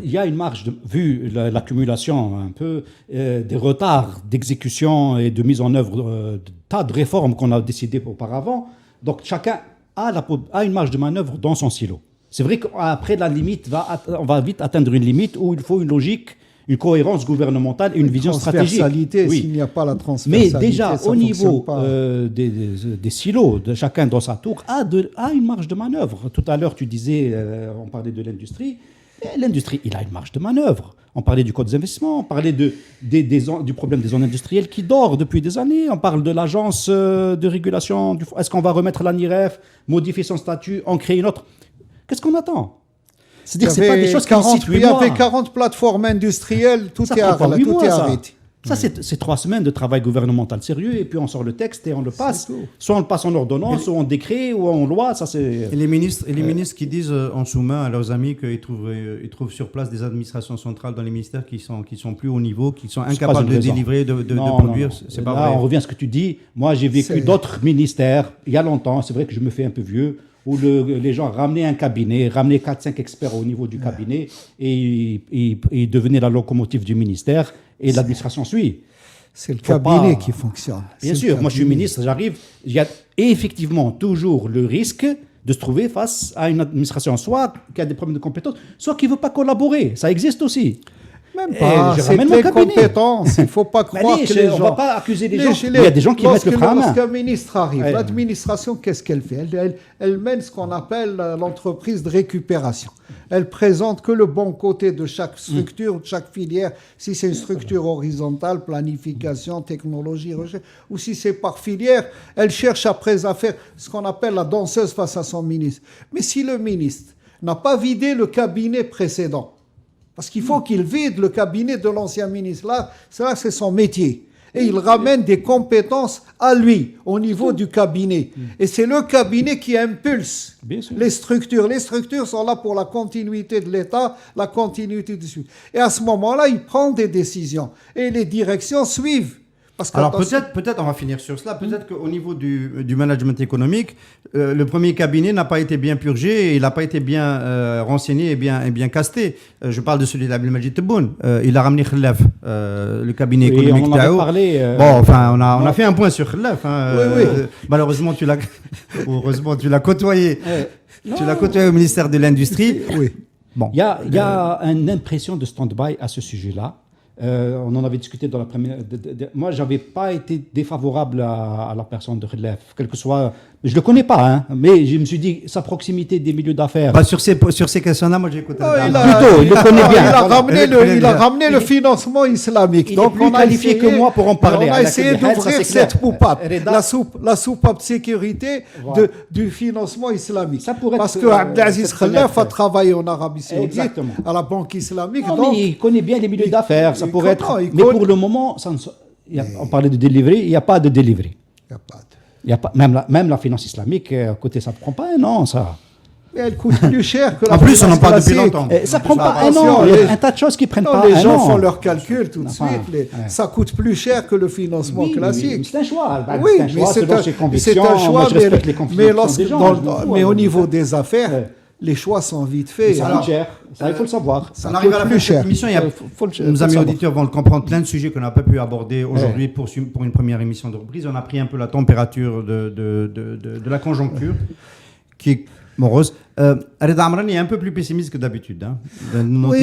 Il y a une marge, vu l'accumulation un peu des retards d'exécution et de mise en œuvre de tas de réformes qu'on a décidées auparavant. Donc chacun a une marge de manœuvre dans son silo. C'est vrai qu'après la limite, on va vite atteindre une limite où il faut une logique, une cohérence gouvernementale et une vision stratégique. S'il n'y a pas la transversalité. Mais déjà, au niveau des silos, de chacun dans sa tour, a une marge de manœuvre. Tout à l'heure, tu disais, on parlait de l'industrie. L'industrie, il a une marge de manœuvre. On parlait du code des investissements, on parlait du problème des zones industrielles qui dort depuis des années. On parle de l'agence de régulation. Est-ce qu'on va remettre l'ANIREF, modifier son statut, en créer une autre? Qu'est-ce qu'on attend? C'est-à-dire que ce pas des choses qui nécessitent 8 mois. Il y avait 40 plateformes industrielles, tout est arrêté. Ça, c'est 3 semaines de travail gouvernemental sérieux, et puis on sort le texte et on le passe. Soit on le passe en ordonnance, soit en décret, ou en loi. Ça, c'est... Et les ministres qui disent en sous-main à leurs amis qu'ils trouvent sur place des administrations centrales dans les ministères qui sont plus haut niveau, qui sont incapables de délivrer, de produire. C'est pas vrai. On revient à ce que tu dis. Moi, j'ai vécu d'autres ministères, il y a longtemps, c'est vrai que je me fais un peu vieux, où les gens ramenaient un cabinet, ramenaient 4-5 experts au niveau du cabinet et devenaient la locomotive du ministère et l'administration suit. C'est le cabinet qui fonctionne. Bien sûr, moi je suis ministre, j'arrive, il y a effectivement toujours le risque de se trouver face à une administration soit qui a des problèmes de compétences, soit qui ne veut pas collaborer. Ça existe aussi. Même pas, c'est les compétences. Il ne faut pas croire que les gens... On ne va pas accuser les gens. Il y a des gens qui mettent le frein à main. Lorsqu'un ministre arrive, l'administration, qu'est-ce qu'elle fait? Elle mène ce qu'on appelle l'entreprise de récupération. Elle présente que le bon côté de chaque structure, de chaque filière. Si c'est une structure horizontale, planification, technologie, recherche, ou si c'est par filière, elle cherche après à faire ce qu'on appelle la danseuse face à son ministre. Mais si le ministre n'a pas vidé le cabinet précédent, parce qu'il faut qu'il vide le cabinet de l'ancien ministre. Là, c'est son métier. Et il ramène des compétences à lui, au niveau du cabinet. Et c'est le cabinet qui impulse les structures. Les structures sont là pour la continuité de l'État, la continuité du suivi. Et à ce moment-là, il prend des décisions. Et les directions suivent. Alors peut-être, on va finir sur cela, peut-être qu'au niveau du management économique, le premier cabinet n'a pas été bien purgé, et il n'a pas été bien renseigné et bien casté. Je parle de celui d'Abdelmajid Tebboune. Il a ramené Khellaf, le cabinet économique. On en avait parlé. Bon, enfin, on a fait un point sur Khellaf. Malheureusement, tu l'as côtoyé. Tu l'as côtoyé au ministère de l'Industrie. Oui. Bon. Il y a une impression de stand-by à ce sujet-là. On en avait discuté dans la première. Moi, je n'avais pas été défavorable à la personne de Khellaf, quel que soit. Je ne le connais pas, hein, mais je me suis dit, sa proximité des milieux d'affaires. Sur ces questions-là, moi, j'ai écouté. Il le connaît bien. Il a ramené le financement islamique. Il est plus qualifié que moi pour en parler. On a essayé d'ouvrir cette poupape, la soupape sécurité du financement islamique. Parce que Abdelaziz Khellaf a travaillé en Arabie Saoudite, à la Banque islamique. Mais il connaît bien les milieux d'affaires. Ça pourrait être. Mais pour le moment, on parlait de délivrer, il n'y a pas de délivrer. Il n'y a pas. Même la finance islamique, à côté, ça ne prend pas un an, ça. Mais elle coûte plus cher que la finance. En plus, on en parle depuis longtemps. Ça ne prend pas un an. Il y a un tas de choses qui ne prennent pas un an. Les gens font leurs calculs tout de suite. Ça coûte plus cher que le financement classique. Oui, c'est un choix. Oui, mais c'est un choix. Mais au niveau des affaires, les choix sont vite faits. Ça coûte cher. Ça, il faut le savoir. Ça arrive à la fin de cette émission. Nos amis auditeurs vont le comprendre. Plein de sujets qu'on n'a pas pu aborder aujourd'hui pour une première émission de reprise. On a pris un peu la température de la conjoncture qui est morose. Reda Amrani est un peu plus pessimiste que d'habitude.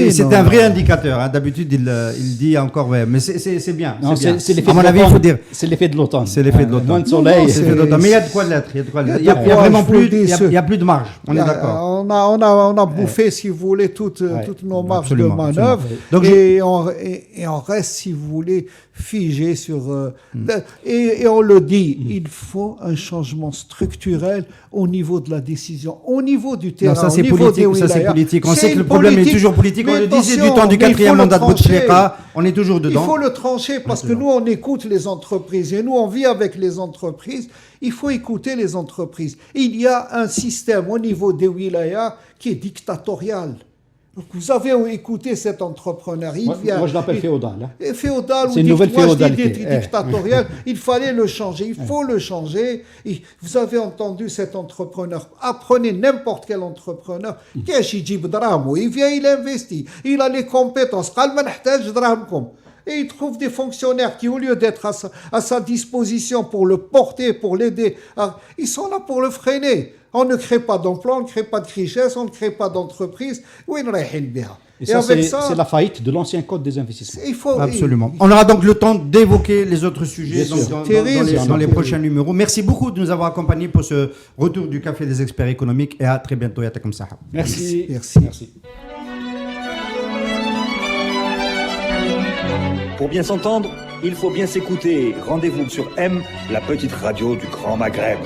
C'est un vrai indicateur. Hein. D'habitude, il dit encore, mais c'est bien. À mon avis, il faut dire. C'est l'effet de l'automne. C'est l'effet de l'automne. Moins de soleil. Mais il y a de quoi l'être. Il y a vraiment plus. Il y a plus de marge. On est d'accord. On a bouffé, si vous voulez, toutes nos marges de manœuvre. Et on reste, si vous voulez, figé sur. Et on le dit, il faut un changement structurel au niveau de la décision au niveau du terrain, ça au c'est niveau politique, des ça c'est wilayas, politique. On c'est sait que une le problème est politique. toujours politique. On Mais le disait du attention, temps du mais il faut 4e le mandat de trancher. Bouteflika, on est toujours Il dedans. faut le trancher parce que nous, on écoute les entreprises et nous, on vit avec les entreprises. Il faut écouter les entreprises. Il y a un système au niveau des wilayas qui est dictatorial. Donc vous avez écouté cet entrepreneur. Moi, je l'appelle féodal. Hein. Féodal ou C'est une nouvelle féodalité. dictatorial. Il fallait le changer. Il faut le changer. Et vous avez entendu cet entrepreneur. Apprenez n'importe quel entrepreneur. Il vient, il investit. Il a les compétences. Et il trouve des fonctionnaires qui, au lieu d'être à sa disposition pour le porter, pour l'aider, ils sont là pour le freiner. On ne crée pas d'emploi, on ne crée pas de richesse, on ne crée pas d'entreprise. Et ça, c'est la faillite de l'ancien code des investissements. Absolument. On aura donc le temps d'évoquer les autres sujets dans les prochains numéros. Merci beaucoup de nous avoir accompagnés pour ce retour du Café des experts économiques et à très bientôt. Merci. Pour bien s'entendre, il faut bien s'écouter. Rendez-vous sur M, la petite radio du Grand Maghreb.